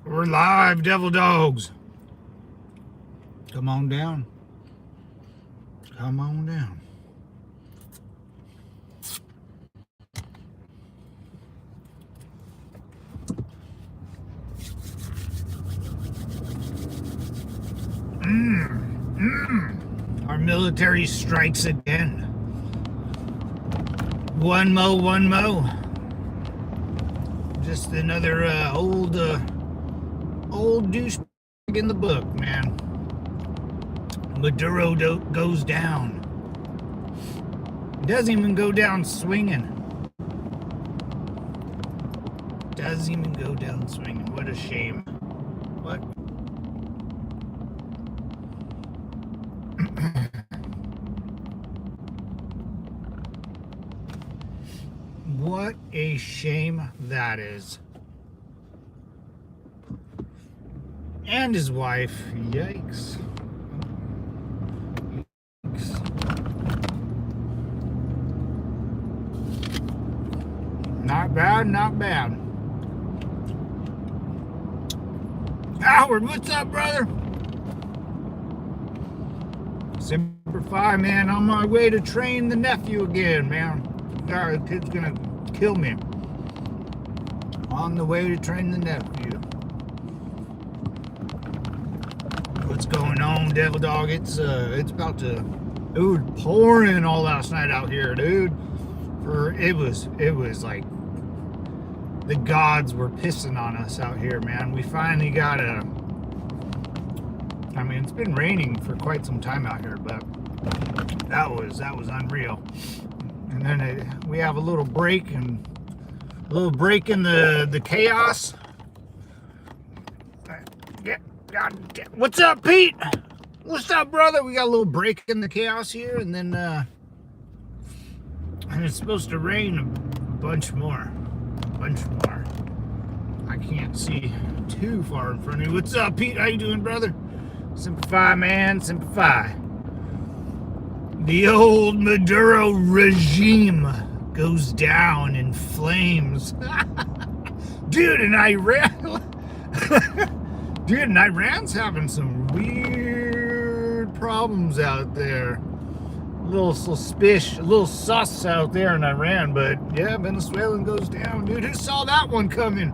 We're live, devil dogs. Come on down. Come on down. Our military strikes again. One mo. Just another old douchebag in the book, man. Maduro goes down. Doesn't even go down swinging. Doesn't even go down swinging. What a shame. What? What a shame that is. And his wife. Yikes. Not bad, not bad. Howard, what's up, brother? Semper Fi, man. On my way to train the nephew again, man. God, the kid's gonna kill me. On the way to train the nephew. What's going on, devil dog? It's about to. It was pouring all last night out here, dude. It was like the gods were pissing on us out here, man. We finally got I mean, it's been raining for quite some time out here, but that was unreal. And then we have a little break in the chaos. What's up, Pete? What's up, brother? We got a little break in the chaos here, and then and it's supposed to rain a bunch more. I can't see too far in front of me. What's up, Pete? How you doing, brother? Semper Fi, man. Semper Fi. The old Maduro regime goes down in flames. Dude, and Iran's having some weird problems out there. A little sus out there in Iran, but yeah, Venezuelan goes down, dude. Who saw that one coming?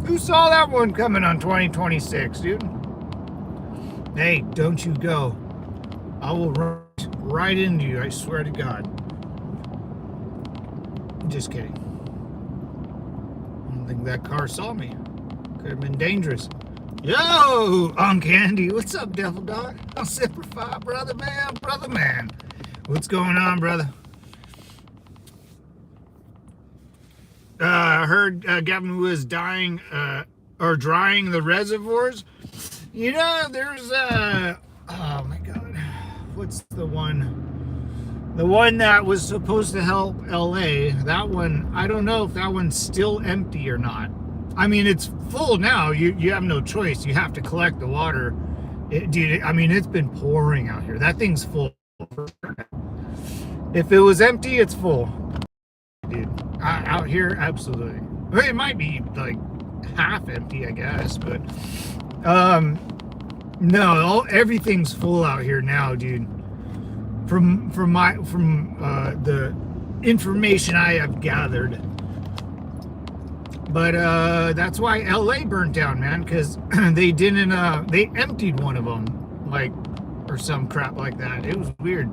Who saw that one coming on 2026, dude? Hey, don't you go. I will run right into you, I swear to God. Just kidding. I don't think that car saw me. Could have been dangerous. Yo, on Candy, what's up, devil dog? I'm Semper Fi, brother man. What's going on, brother? I heard Gavin was drying the reservoirs. You know, there's oh my God, what's the one? The one that was supposed to help LA. That one, I don't know if that one's still empty or not. I mean, it's full now. You have no choice. You have to collect the water. Dude, I mean, it's been pouring out here. That thing's full. If it was empty, it's full. Dude, out here, absolutely. Well, it might be like half empty, I guess, but no, everything's full out here now, dude. From the information I have gathered. But that's why LA burnt down, man, because they emptied one of them, like, or some crap like that. It was weird.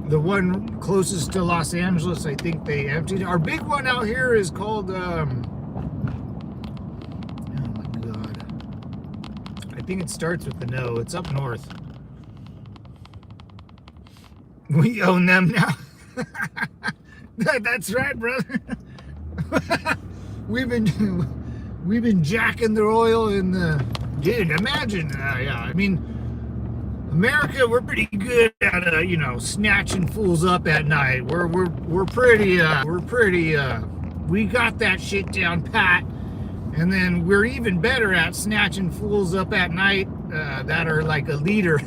The one closest to Los Angeles, I think they emptied. Our big one out here is called, oh my God. I think it starts with the no. It's up north. We own them now. That's right, brother. We've been jacking the oil in the. Dude, imagine. Yeah, I mean, America, we're pretty good at snatching fools up at night. We're pretty we got that shit down pat. And then we're even better at snatching fools up at night that are like a leader.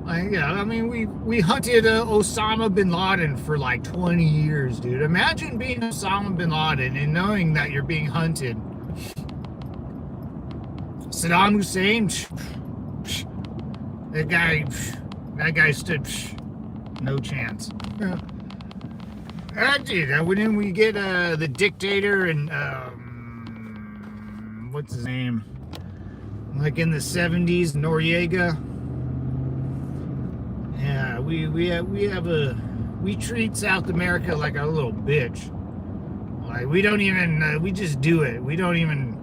I mean, we hunted Osama bin Laden for like 20 years, dude. Imagine being Osama bin Laden and knowing that you're being hunted. Saddam Hussein, that guy stood no chance. Dude, when we get the dictator and what's his name? Like in the 70s, Noriega. Yeah, we treat South America like a little bitch. Like we don't even we just do it. We don't even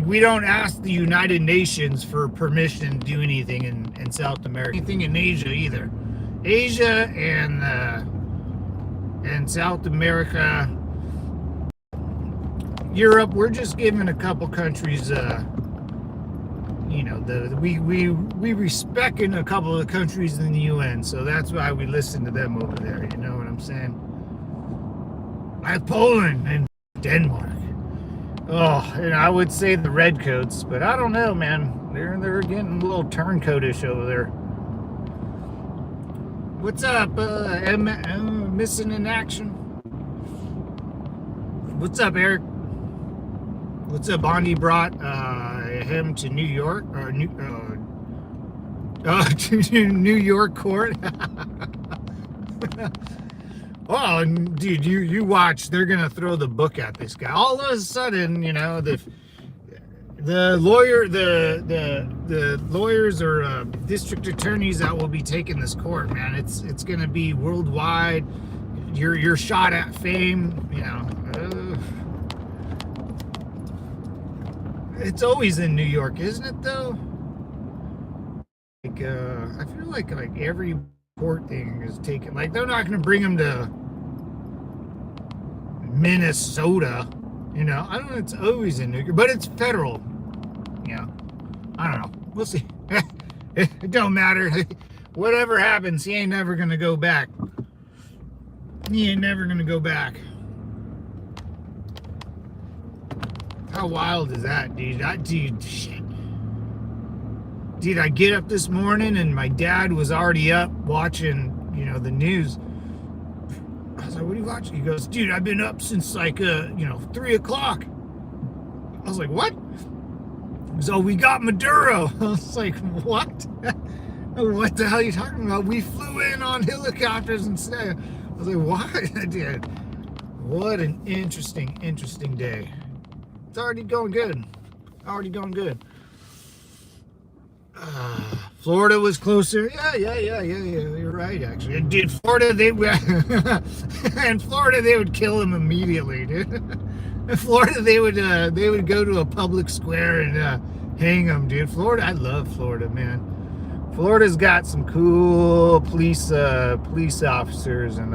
we don't ask the United Nations for permission to do anything in South America, anything in Asia either. Asia and South America, Europe, we're just giving a couple countries we respect in a couple of countries in the UN, so that's why we listen to them over there. You know what I'm saying? Like Poland and Denmark. Oh, and I would say the redcoats, but I don't know, man. They're getting a little turncoatish over there. What's up, missing in action? What's up, Eric? What's up? Bondi brought him to New York or to New York court. Oh, dude, you watch. They're gonna throw the book at this guy. All of a sudden, you know, the lawyers or district attorneys that will be taking this court, man. It's gonna be worldwide. You're shot at fame, you know. It's always in New York, isn't it? Though, I feel like every court thing is taken. Like they're not gonna bring him to Minnesota, you know. I don't know. It's always in New York, but it's federal. Yeah, I don't know. We'll see. It don't matter. Whatever happens, he ain't never gonna go back. He ain't never gonna go back. How wild is that, dude? Shit. Dude, I get up this morning and my dad was already up watching, you know, the news. I was like, what are you watching? He goes, dude, I've been up since 3 o'clock. I was like, what? So we got Maduro. I was like, what? What the hell are you talking about? We flew in on helicopters and stuff. I was like, what? Dude, what an interesting day. It's already going good. Florida was closer. Yeah. You're right, actually. And dude, Florida, in Florida, they would kill him immediately, dude. In Florida, they would go to a public square and hang him, dude. Florida, I love Florida, man. Florida's got some cool police officers, and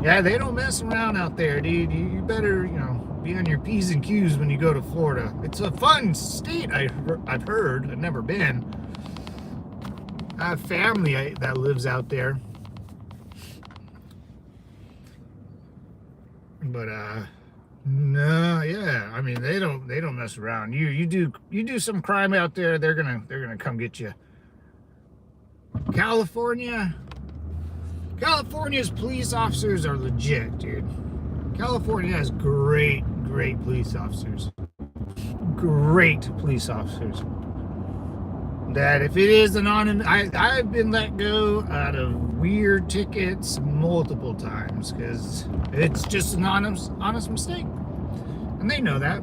yeah, they don't mess around out there, dude. You better, you know, be on your P's and Q's when you go to Florida. It's a fun state, I've heard. I've never been. I have family that lives out there. But no, yeah. I mean, they don't mess around. You do some crime out there, they're gonna come get you. California's police officers are legit, dude. California has great police officers. Great police officers. That if it is anonymous, I've been let go out of weird tickets multiple times because it's just an honest mistake, and they know that.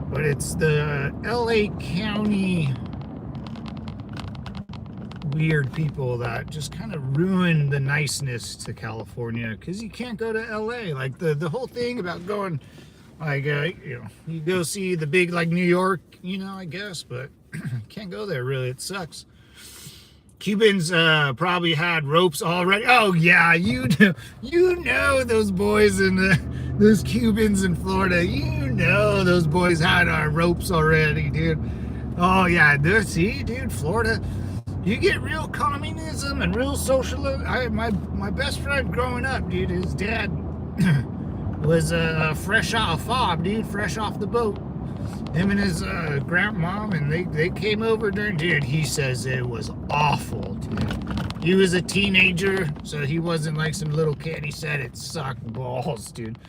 But it's the LA County weird people that just kind of ruin the niceness to California, because you can't go to LA. Like the whole thing about going, like you know, you go see the big, like, New York, you know, I guess, but can't go there really. It sucks. Cubans probably had ropes already. Oh yeah, you know those boys in those Cubans in Florida. You know those boys had our ropes already, dude. Oh yeah, see, dude, Florida. You get real communism and real socialism. My best friend growing up, dude, his dad was fresh off FOB, dude, fresh off the boat. Him and his grandmom, and they came over during, dude, he says it was awful, dude. He was a teenager, so he wasn't like some little kid. He said it sucked balls, dude.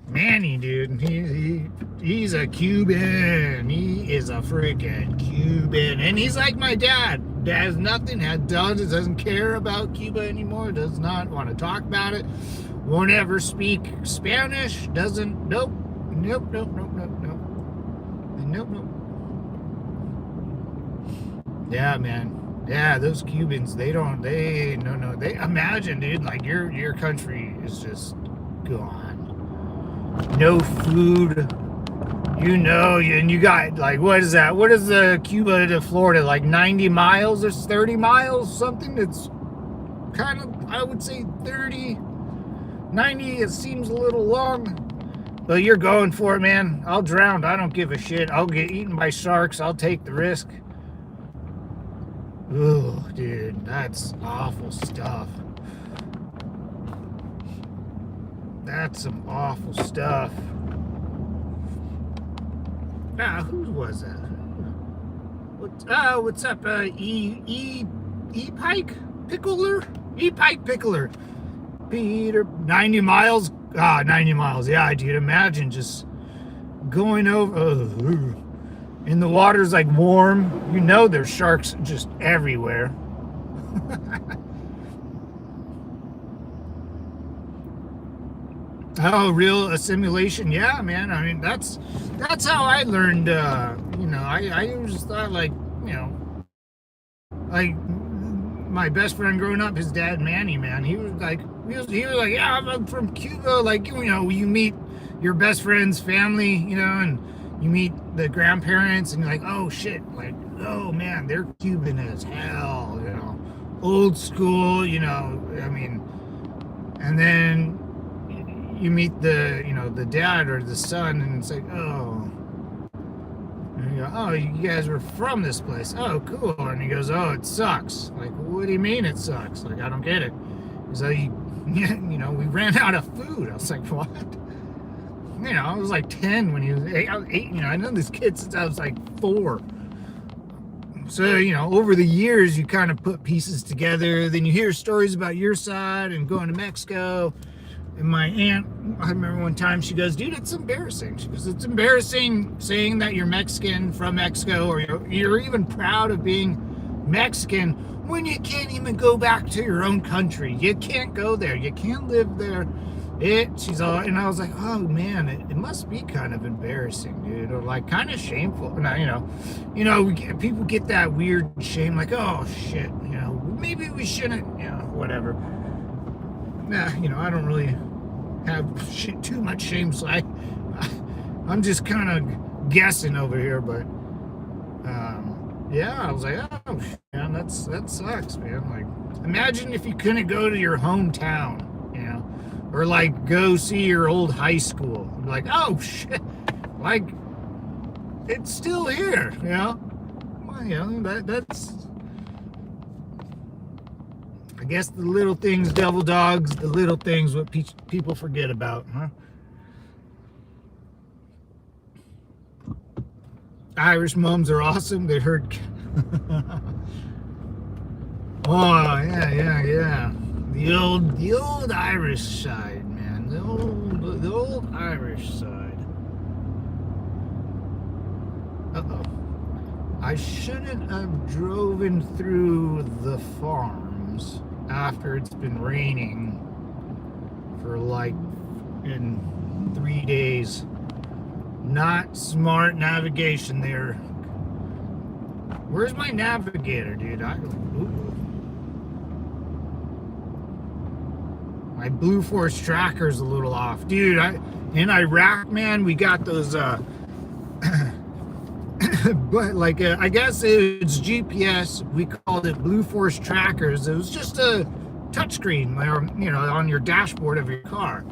Manny, dude, he's a Cuban. He is a freaking Cuban, and he's like my dad. Has nothing, doesn't care about Cuba anymore. Does not want to talk about it. Won't ever speak Spanish. Doesn't. Nope. Nope. Nope. Nope. Nope. Nope. Nope. Nope. Yeah, man. Yeah, those Cubans. They don't. They no. They imagine, dude. Like your country is just gone. No food, and you got like, what is that? What is the Cuba to Florida? Like 90 miles or 30 miles, something. It's kind of, I would say 30, 90. It seems a little long, but you're going for it, man. I'll drown. I don't give a shit. I'll get eaten by sharks. I'll take the risk. Oh, dude, that's awful stuff. That's some awful stuff. Who was that? What's up, Pike Pickler? Pike Pickler. Peter, 90 miles? 90 miles. Yeah, dude, imagine just going over, and the water's like warm. You know there's sharks just everywhere. Oh, real assimilation? Yeah, man. I mean, that's how I learned. I just thought like my best friend growing up, his dad Manny, man. He was like, yeah, I'm from Cuba. Like, you meet your best friend's family, and you meet the grandparents, and you're like, oh shit, like, oh man, they're Cuban as hell, old school, I mean, and then you meet the dad or the son, and it's like, oh, and you go, oh, you guys were from this place. Oh, cool. And he goes, oh, it sucks. Like, what do you mean it sucks? Like, I don't get it. He's like, we ran out of food. I was like, what? I was like 10 when he was 8. I was 8. I know this kid since I was like 4. So, over the years, you kind of put pieces together. Then you hear stories about your side and going to Mexico. And my aunt, I remember one time, she goes, dude, it's embarrassing. She goes, it's embarrassing saying that you're Mexican from Mexico, or you're even proud of being Mexican when you can't even go back to your own country. You can't go there. You can't live there. And I was like, oh man, it must be kind of embarrassing, dude, or like kind of shameful. Now, people get that weird shame, like, oh shit, maybe we shouldn't, whatever. Nah, I don't really have too much shame, so I'm just kind of guessing over here, but yeah, I was like, oh man, that sucks, man. Like, imagine if you couldn't go to your hometown, or like go see your old high school. Like, oh shit, like it's still here, Well, that's. I guess the little things, devil dogs, the little things what people forget about, huh? Irish moms are awesome. They heard. Oh yeah. The old Irish side, man. The old Irish side. Uh-oh. I shouldn't have driven through the farms after it's been raining for like in 3 days. Not smart navigation there. Where's my navigator, dude? My Blue Force tracker's a little off, dude. In Iraq, man, we got those but like I guess it's GPS. We called it Blue Force trackers. It was just a touchscreen, on your dashboard of your car.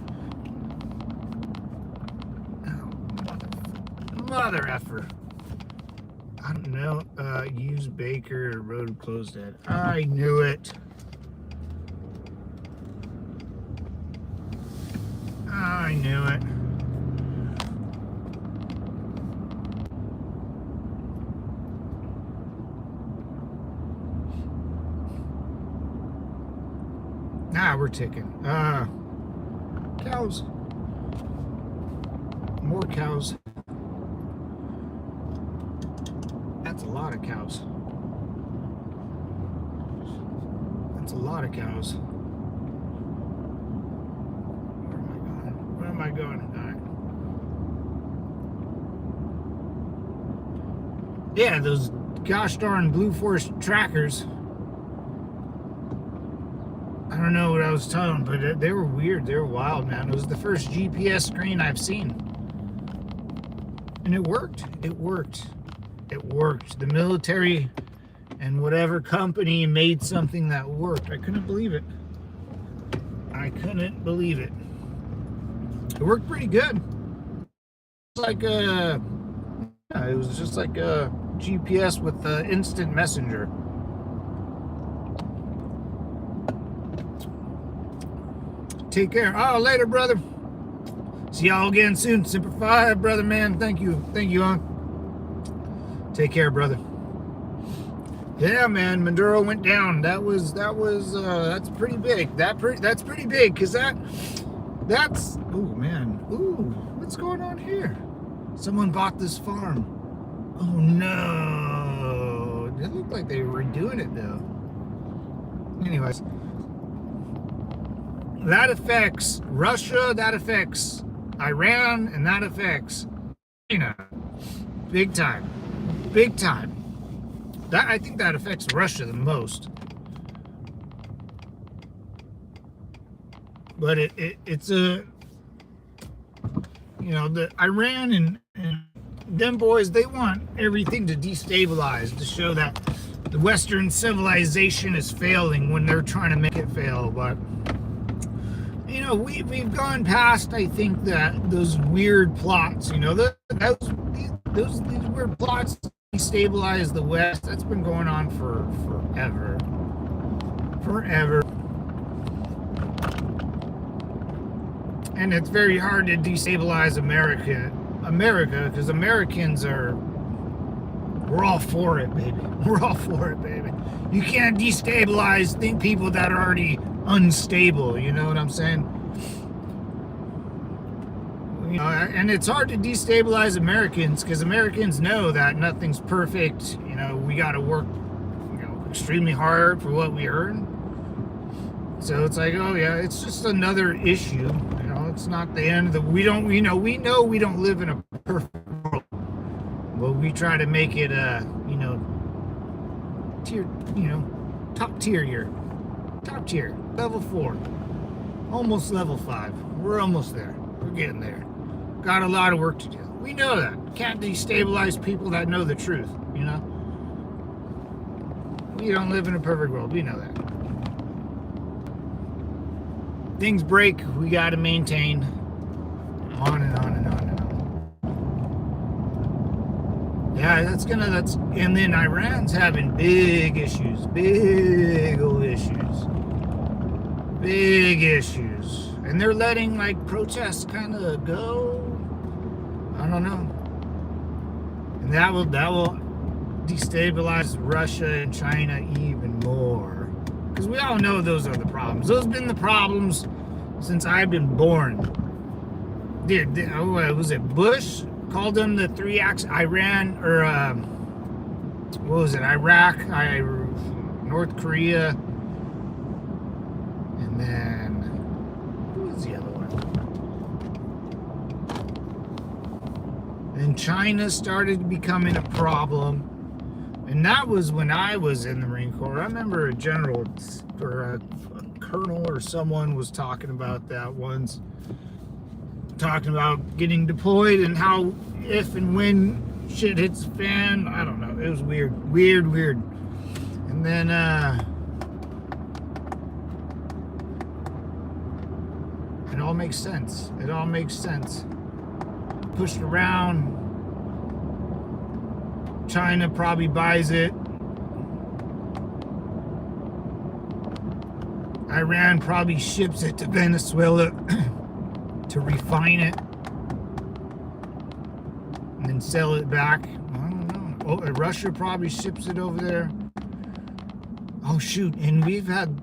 Oh, mother effer. I don't know. Use Baker, road closed at. I knew it. I knew it. We're ticking. Cows. More cows. That's a lot of cows. That's a lot of cows. Where am I going? Where am I going? All right. Yeah, those gosh darn Blue Force trackers. I don't know what I was telling, but they were weird. They were wild, man. It was the first GPS screen I've seen. And it worked. It worked. It worked. The military and whatever company made something that worked. I couldn't believe it. I couldn't believe it. It worked pretty good. It was just like a GPS with the instant messenger. Take care. Oh, later, brother. See y'all again soon. Semper Fi, brother, man. Thank you. Thank you, hon. Take care, brother. Yeah, man. Maduro went down. That's pretty big. That's pretty big, because that's, oh, man. Ooh, what's going on here? Someone bought this farm. Oh, no. It looked like they were doing it, though. Anyways. That affects Russia, that affects Iran, and that affects China. Big time. Big time. I think that affects Russia the most. But it's a, the Iran and them boys, they want everything to destabilize, to show that the Western civilization is failing when they're trying to make it fail. But we've gone past, I think, that those weird plots, these weird plots to destabilize the West, that's been going on for forever. Forever. And it's very hard to destabilize America, because Americans we're all for it, baby. We're all for it, baby. You can't destabilize people that are already unstable, you know what I'm saying? And it's hard to destabilize Americans, because Americans know that nothing's perfect. We got to work, extremely hard for what we earn. So it's like, oh yeah, it's just another issue. It's not the end of the. We know we don't live in a perfect world, but we try to make it tier, top tier here. Top tier, level 4, almost level 5. We're almost there. We're getting there. Got a lot of work to do. We know that. Can't destabilize people that know the truth, We don't live in a perfect world. We know that. Things break. We got to maintain. On and on and on and on. Yeah, and then Iran's having big issues. Big old issues. Big issues. And they're letting protests kind of go. I don't know. And that will destabilize Russia and China even more. Because we all know those are the problems. Those have been the problems since I've been born. Was it Bush called them the three axis? Iran, or what was it? Iraq, North Korea, and then who was the other one? And China started becoming a problem. And that was when I was in the Marine Corps. I remember a general or a colonel or someone was talking about that once. Talking about getting deployed and how if and when shit hits the fan. I don't know. It was weird. Weird. And then it all makes sense. Pushed around. China probably buys it. Iran probably ships it to Venezuela to refine it and then sell it back. I don't know. Oh, Russia probably ships it over there. Oh shoot! And we've had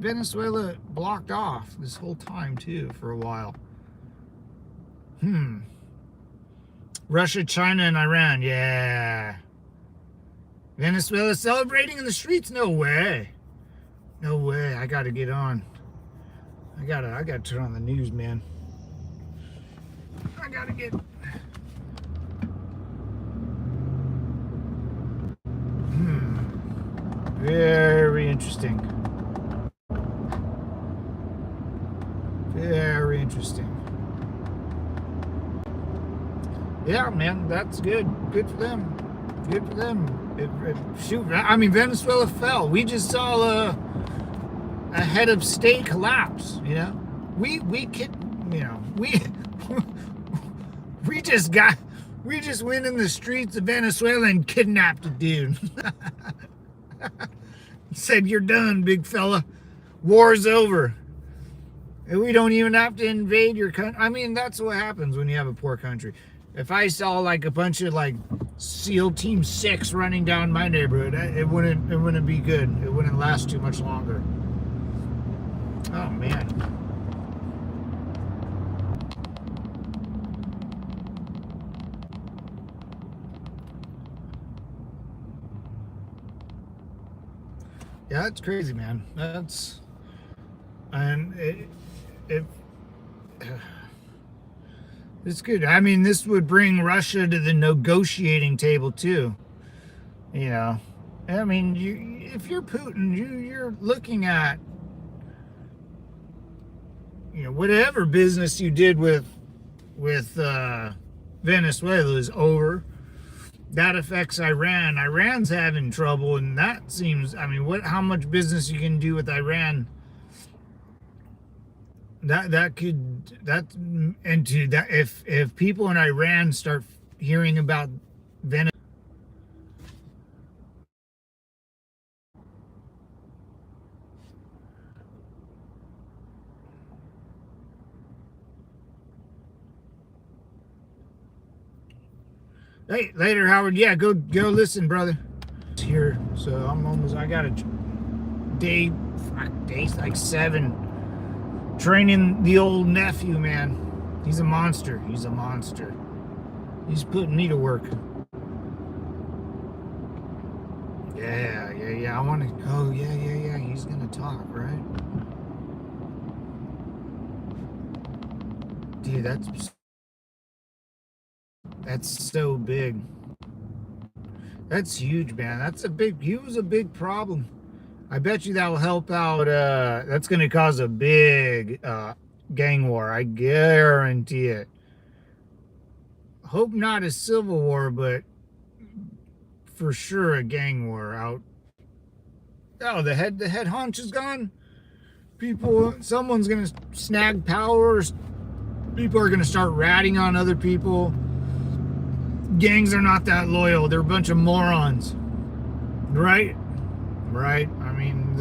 Venezuela blocked off this whole time too for a while. Hmm. Russia, China, and Iran. Yeah. Venezuela celebrating in the streets? No way. No way. I gotta get on. I gotta turn on the news, man. I gotta get. Very interesting. Very interesting. Yeah, man, that's good. Good for them. Good for them. Shoot, I mean, Venezuela fell. We just saw a head of state collapse. You know, we could, you know, we just went in the streets of Venezuela and kidnapped a dude. Said, "You're done, big fella. War's over." And we don't even have to invade your country. I mean, that's what happens when you have a poor country. If I saw like a bunch of like SEAL Team 6 running down my neighborhood, it wouldn't be good. It wouldn't last too much longer. Oh man. Yeah, that's crazy, man. That's and it's good. I mean, this would bring Russia to the negotiating table too. You know, I mean, if you're Putin, you're looking at, you know, whatever business you did with Venezuela is over. That affects Iran. Iran's having trouble, and that seems. I mean, how much business you can do with Iran? If people in Iran start hearing about Venezuela. Hey, later, Howard. Yeah, go listen, brother. Here, so I got a day like 7. Training the old nephew, man. He's a monster. He's a monster. He's putting me to work. Yeah. I want to. Oh, yeah. He's gonna talk, right? Dude, that's so big. That's huge, man. He was a big problem. I bet you that will help out. That's going to cause a big gang war. I guarantee it. Hope not a civil war, but for sure a gang war out. Oh, the head honch is gone. Someone's going to snag power. People are going to start ratting on other people. Gangs are not that loyal. They're a bunch of morons. Right? I mean,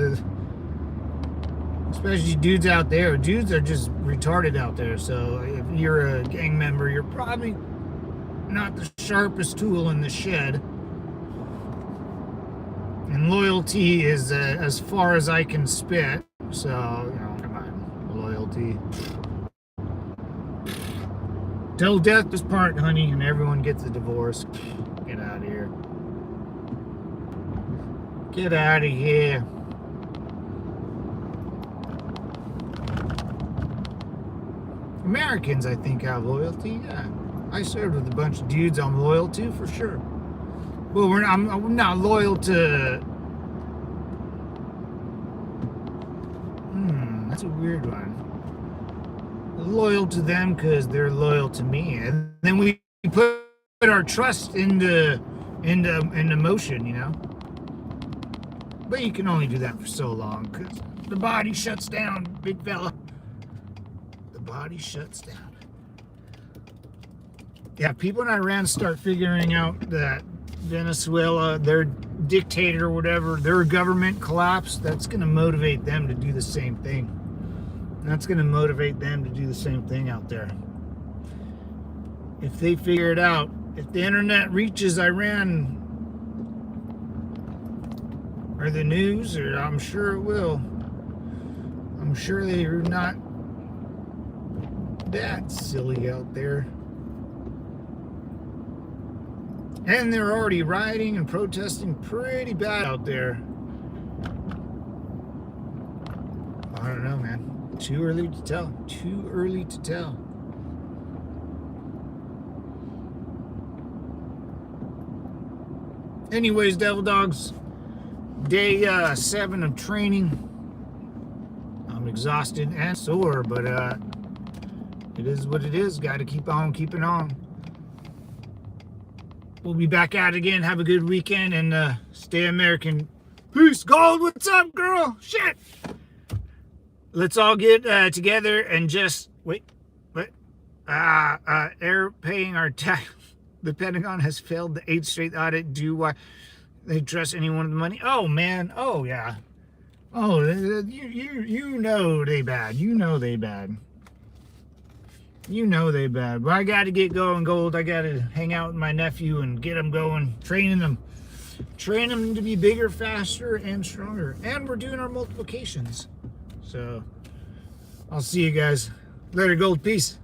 especially dudes out there. Dudes are just retarded out there. So if you're a gang member, you're probably not the sharpest tool in the shed. And loyalty is as far as I can spit. So, you know, come on, loyalty. Till death does part, honey, and everyone gets a divorce. Get out of here. Get out of here. Americans, I think, have loyalty. Yeah, I served with a bunch of dudes I'm loyal to, for sure. Well, I'm not loyal to. That's a weird one. Loyal to them because they're loyal to me, and then we put our trust into motion, you know. But you can only do that for so long because the body shuts down, big fella. The body shuts down. Yeah, people in Iran start figuring out that Venezuela, their dictator or whatever, their government collapsed, that's going to motivate them to do the same thing. That's going to motivate them to do the same thing out there. If they figure it out, if the internet reaches Iran or the news, or I'm sure it will. I'm sure they're not That's silly out there. And they're already rioting and protesting pretty bad out there. I don't know, man. Too early to tell. Too early to tell. Anyways, Devil Dogs, day 7 of training. I'm exhausted and sore, but it is what it is. Got to keep on keeping on. We'll be back at it again. Have a good weekend and stay American. Peace. Gold, what's up, girl? Shit. Let's all get together and just air paying our tax. The Pentagon has failed the 8th straight audit due why they trust anyone with money. Oh man. Oh yeah. Oh, you know they bad. You know they bad. You know they bad. But I got to get going, Gold. I got to hang out with my nephew and get them going, training them to be bigger, faster, and stronger. And we're doing our multiplications. So I'll see you guys later, Gold. Peace.